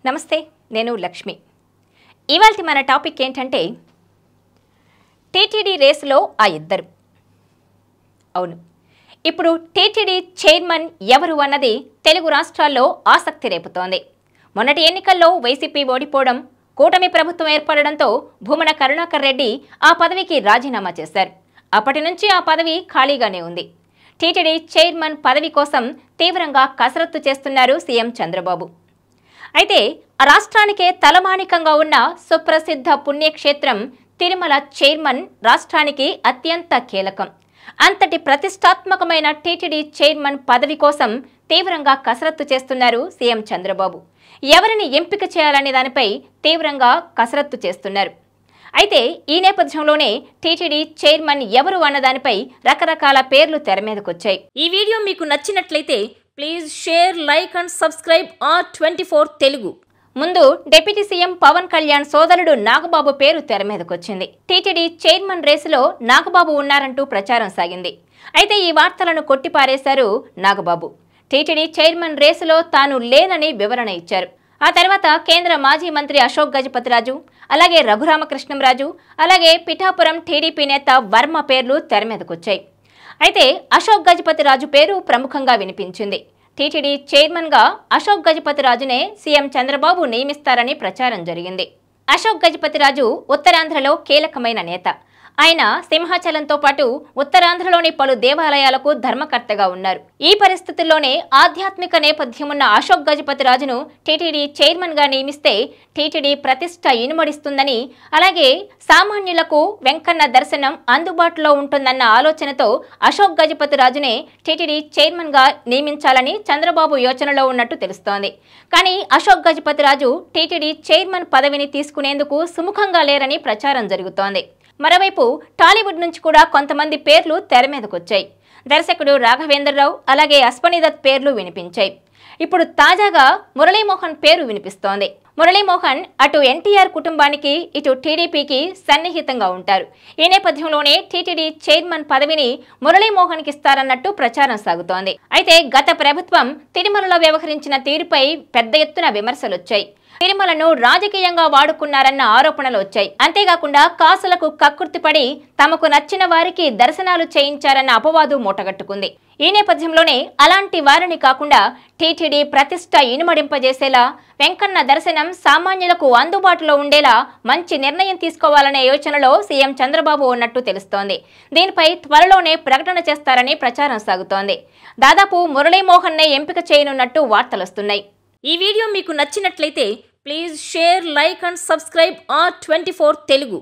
నమస్తే, నేను లక్ష్మి. ఇవాల్టి మన టాపిక్ ఏంటంటే టీటీడీ రేసులో ఆ ఇద్దరు. అవును, ఇప్పుడు టీటీడీ చైర్మన్ ఎవరు అన్నది తెలుగు రాష్ట్రాల్లో ఆసక్తి రేపుతోంది. మొన్నటి ఎన్నికల్లో వైసీపీ ఓడిపోవడం, కూటమి ప్రభుత్వం ఏర్పడడంతో భూమన కరుణాకర్ రెడ్డి ఆ పదవికి రాజీనామా చేశారు. అప్పటి నుంచి ఆ పదవి ఖాళీగానే ఉంది. టీటీడీ చైర్మన్ పదవి కోసం తీవ్రంగా కసరత్తు చేస్తున్నారు సీఎం చంద్రబాబు. అయితే రాష్ట్రానికే తలమానికంగా ఉన్న సుప్రసిద్ధ పుణ్యక్షేత్రం తిరుమల చైర్మన్ రాష్ట్రానికి అత్యంత కీలకం. అంతటి ప్రతిష్టాత్మకమైన టీటీడీ చైర్మన్ పదవి కోసం తీవ్రంగా కసరత్తు చేస్తున్నారు సీఎం చంద్రబాబు. ఎవరిని ఎంపిక చేయాలనే దానిపై తీవ్రంగా కసరత్తు చేస్తున్నారు. అయితే ఈ నేపథ్యంలోనే టీటీడీ చైర్మన్ ఎవరు అన్నదానిపై రకరకాల పేర్లు తెర మీదకొచ్చాయి. ఈ వీడియో మీకు నచ్చినట్లయితే please share, like and subscribe R24 Telugu. ముందు డిప్యూటీ సీఎం పవన్ కళ్యాణ్ సోదరుడు నాగబాబు పేరు తెర మీదకొచ్చింది. టీటీడీ చైర్మన్ రేసులో నాగబాబు ఉన్నారంటూ ప్రచారం సాగింది. అయితే ఈ వార్తలను కొట్టిపారేశారు నాగబాబు. టీటీడీ చైర్మన్ రేసులో తాను లేనని వివరణ ఇచ్చారు. ఆ తర్వాత కేంద్ర మాజీ మంత్రి అశోక్ గజపతిరాజు, అలాగే రఘురామకృష్ణంరాజు, అలాగే పిఠాపురం టీడీపీ నేత వర్మ పేర్లు తెర మీదకొచ్చాయి. అయితే అశోక్ గజపతిరాజు పేరు ప్రముఖంగా వినిపించింది. టీటీడీ చైర్మన్గా అశోక్ గజపతిరాజునే సీఎం చంద్రబాబు నియమిస్తారని ప్రచారం జరిగింది. అశోక్ గజపతిరాజు ఉత్తరాంధ్రలో కీలకమైన నేత. ఆయన సింహాచలంతో పాటు ఉత్తరాంధ్రలోని పలు దేవాలయాలకు ధర్మకర్తగా ఉన్నారు. ఈ పరిస్థితుల్లోనే ఆధ్యాత్మిక నేపథ్యం ఉన్న అశోక్ గజపతిరాజును టీటీడీ చైర్మన్ గా నియమిస్తే టీటీడీ ప్రతిష్ట ఇనుమడిస్తుందని, అలాగే సామాన్యులకు వెంకన్న దర్శనం అందుబాటులో ఉంటుందన్న ఆలోచనతో అశోక్ గజపతిరాజునే టీటీడీ చైర్మన్ గా నియమించాలని చంద్రబాబు యోచనలో ఉన్నట్టు తెలుస్తోంది. కానీ అశోక్ గజపతిరాజు టీటీడీ చైర్మన్ పదవిని తీసుకునేందుకు సుముఖంగా లేరని ప్రచారం జరుగుతోంది. మరోవైపు టాలీవుడ్ నుంచి కూడా కొంతమంది పేర్లు తెర మీదకొచ్చాయి. దర్శకుడు రాఘవేంద్రరావు, అలాగే అశ్వనీదత్ పేర్లు వినిపించాయి. ఇప్పుడు తాజాగా మురళీమోహన్ పేరు వినిపిస్తోంది. మురళీమోహన్ అటు ఎన్టీఆర్ కుటుంబానికి, ఇటు టీడీపీకి సన్నిహితంగా ఉంటారు. ఈ నేపథ్యంలోనే టీటీడీ చైర్మన్ పదవిని మురళీమోహన్కి ఇస్తారన్నట్టు ప్రచారం సాగుతోంది. అయితే గత ప్రభుత్వం తిరుమలలో వ్యవహరించిన తీరుపై పెద్ద ఎత్తున విమర్శలొచ్చాయి. తిరుమలను రాజకీయంగా వాడుకున్నారన్న ఆరోపణలు వచ్చాయి. అంతేకాకుండా కాసులకు కక్కుర్తిపడి తమకు నచ్చిన వారికి దర్శనాలు చేయించారన్న అపవాదు మూటగట్టుకుంది. ఈ నేపథ్యంలోనే అలాంటి వారిని కాకుండా టీటీడీ ప్రతిష్ట ఇనుమడింపజేసేలా, వెంకన్న దర్శనం సామాన్యులకు అందుబాటులో ఉండేలా మంచి నిర్ణయం తీసుకోవాలనే యోచనలో సీఎం చంద్రబాబు ఉన్నట్టు తెలుస్తోంది. దీనిపై త్వరలోనే ప్రకటన చేస్తారని ప్రచారం సాగుతోంది. దాదాపు మురళీమోహన్నే ఎంపిక చేయనున్నట్టు వార్తలొస్తున్నాయి. ఈ వీడియో మీకు నచ్చినట్లయితే please share, like and subscribe R24 Telugu.